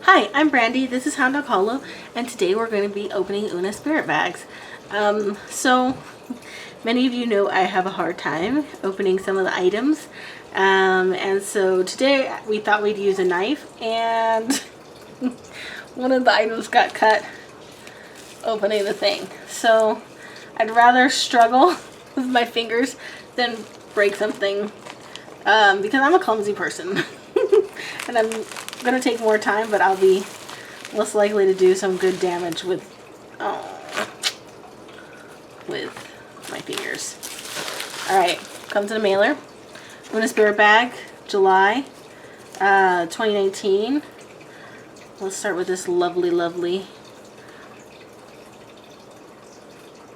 Hi, I'm Brandy. This is Hound Dog Hollow, and today we're going to be opening Una spirit bags. So many of you know I have a hard time opening some of the items, and so today we thought we'd use a knife, and one of the items got cut opening the thing. So I'd rather struggle with my fingers than break something, because I'm a clumsy person. And I'm gonna take more time, but I'll be less likely to do some good damage with my fingers. Alright, comes in a mailer. Una Spirit Bag, July 2019. Let's start with this lovely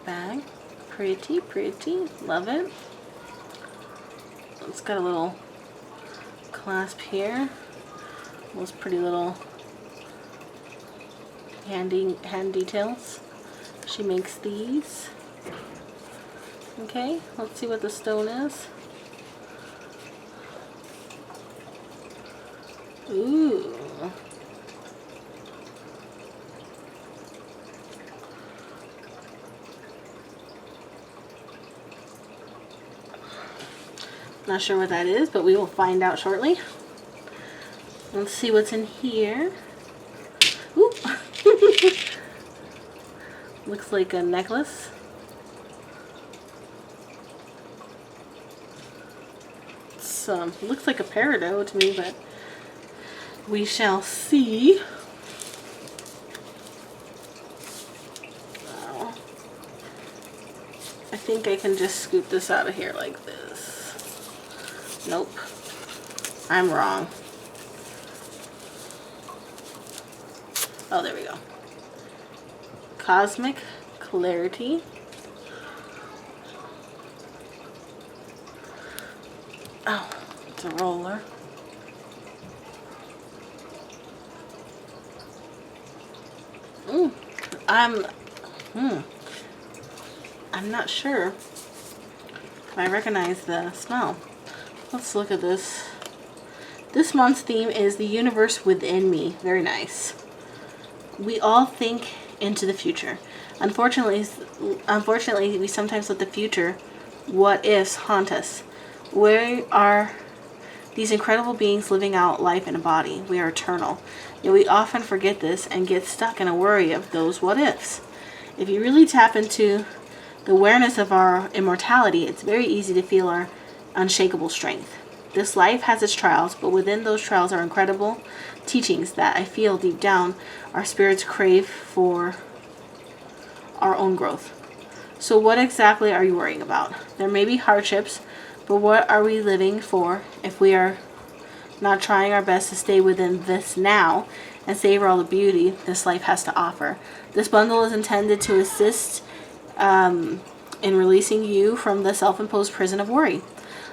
bag. Pretty, love it. It's got a little clasp here. Those pretty little hand details. She makes these. Okay, let's see what the stone is. Ooh. Not sure what that is, but we will find out shortly. Let's see what's in here. Ooh. Looks like a necklace. Looks like a peridot to me, but we shall see. Wow. I think I can just scoop this out of here like this. Nope. I'm wrong. Oh, there we go. Cosmic Clarity. Oh, it's a roller. I'm not sure if I recognize the smell. Let's look at this. This month's theme is the universe within me. Very nice. We all think into the future. Unfortunately, we sometimes let the future what ifs haunt us. We are these incredible beings living out life in a body. We are eternal. Yet we often forget this and get stuck in a worry of those what ifs. If you really tap into the awareness of our immortality, it's very easy to feel our unshakable strength. This life has its trials, but within those trials are incredible teachings that I feel deep down our spirits crave for our own growth. So what exactly are you worrying about? There may be hardships, but what are we living for if we are not trying our best to stay within this now and savor all the beauty this life has to offer? This bundle is intended to assist in releasing you from the self-imposed prison of worry.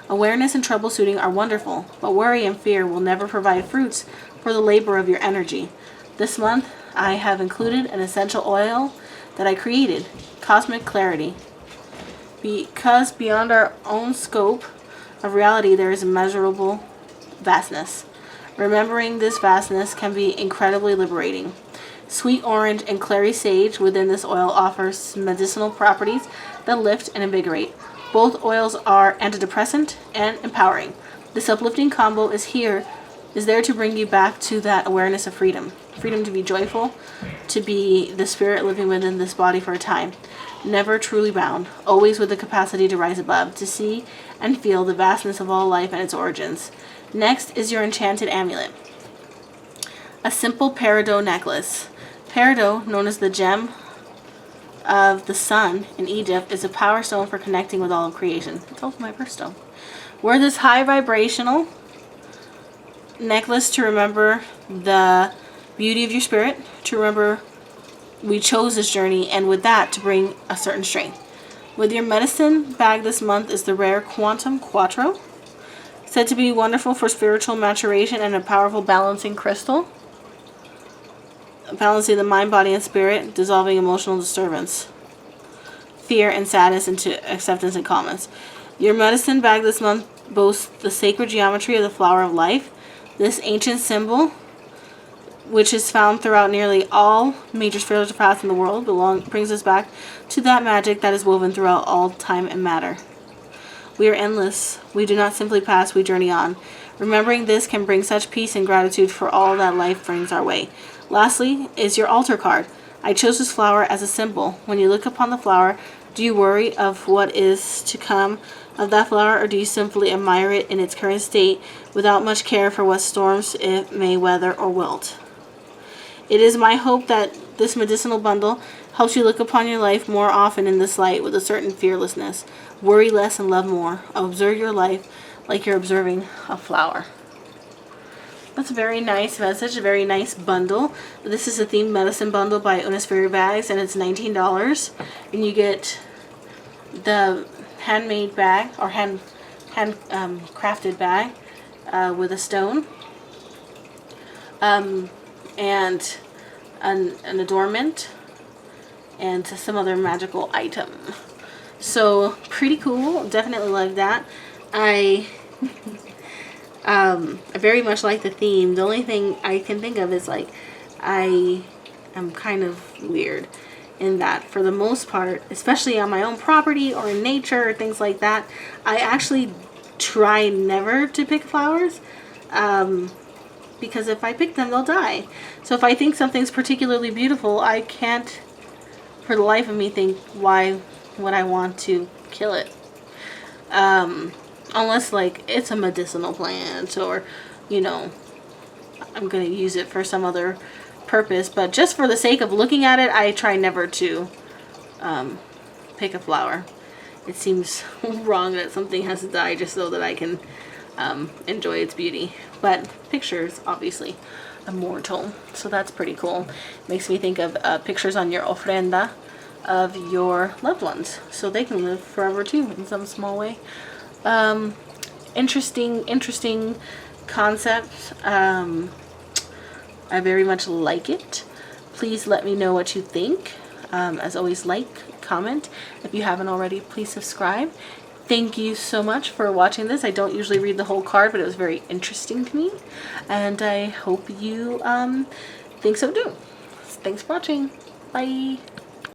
Awareness and troubleshooting are wonderful, but worry and fear will never provide fruits for the labor of your energy. This month, I have included an essential oil that I created, Cosmic Clarity. Because beyond our own scope of reality, there is immeasurable vastness. Remembering this vastness can be incredibly liberating. Sweet orange and clary sage within this oil offers medicinal properties that lift and invigorate. Both oils are antidepressant and empowering. This uplifting combo is there to bring you back to that awareness of freedom. Freedom to be joyful, to be the spirit living within this body for a time. Never truly bound, always with the capacity to rise above, to see and feel the vastness of all life and its origins. Next is your enchanted amulet. A simple peridot necklace. Peridot, known as the gem of the sun in Egypt, is a power stone for connecting with all of creation. It's also my birthstone. Wear this high vibrational necklace to remember the beauty of your spirit, to remember we chose this journey, and with that to bring a certain strength. With your medicine bag this month is the rare Quantum Quattro, said to be wonderful for spiritual maturation and a powerful balancing crystal. Balancing the mind, body, and spirit, dissolving emotional disturbance, fear and sadness into acceptance and calmness. Your medicine bag this month boasts the sacred geometry of the flower of life. This ancient symbol which is found throughout nearly all major spiritual paths in the world, brings us back to that magic that is woven throughout all time and matter. We are endless. We do not simply pass, we journey on. Remembering this can bring such peace and gratitude for all that life brings our way. Lastly is your altar card. I chose this flower as a symbol. When you look upon the flower, do you worry of what is to come of that flower, or do you simply admire it in its current state without much care for what storms it may weather or wilt? It is my hope that this medicinal bundle helps you look upon your life more often in this light with a certain fearlessness. Worry less and love more. Observe your life like you're observing a flower. That's a very nice message, a very nice bundle. This is a themed medicine bundle by Unas Fairy Bags, and it's $19. And you get the handmade bag, or hand crafted bag with a stone, and an adornment, and some other magical item. So pretty cool. Definitely love that. I very much like the theme. The only thing I can think of is, like, I am kind of weird in that for the most part, especially on my own property or in nature or things like that, I actually try never to pick flowers, because if I pick them, they'll die. So if I think something's particularly beautiful, I can't for the life of me think, why would I want to kill it? Unless, like, it's a medicinal plant, or, you know, I'm going to use it for some other purpose. But just for the sake of looking at it, I try never to pick a flower. It seems wrong that something has to die just so that I can enjoy its beauty. But pictures, obviously, immortal. So that's pretty cool. Makes me think of pictures on your ofrenda of your loved ones, so they can live forever too in some small way. Interesting concept. I very much like it. Please let me know what you think. As always, like, comment. If you haven't already, please subscribe. Thank you so much for watching this. I don't usually read the whole card, but it was very interesting to me, and I hope you think so too. Thanks for watching. Bye.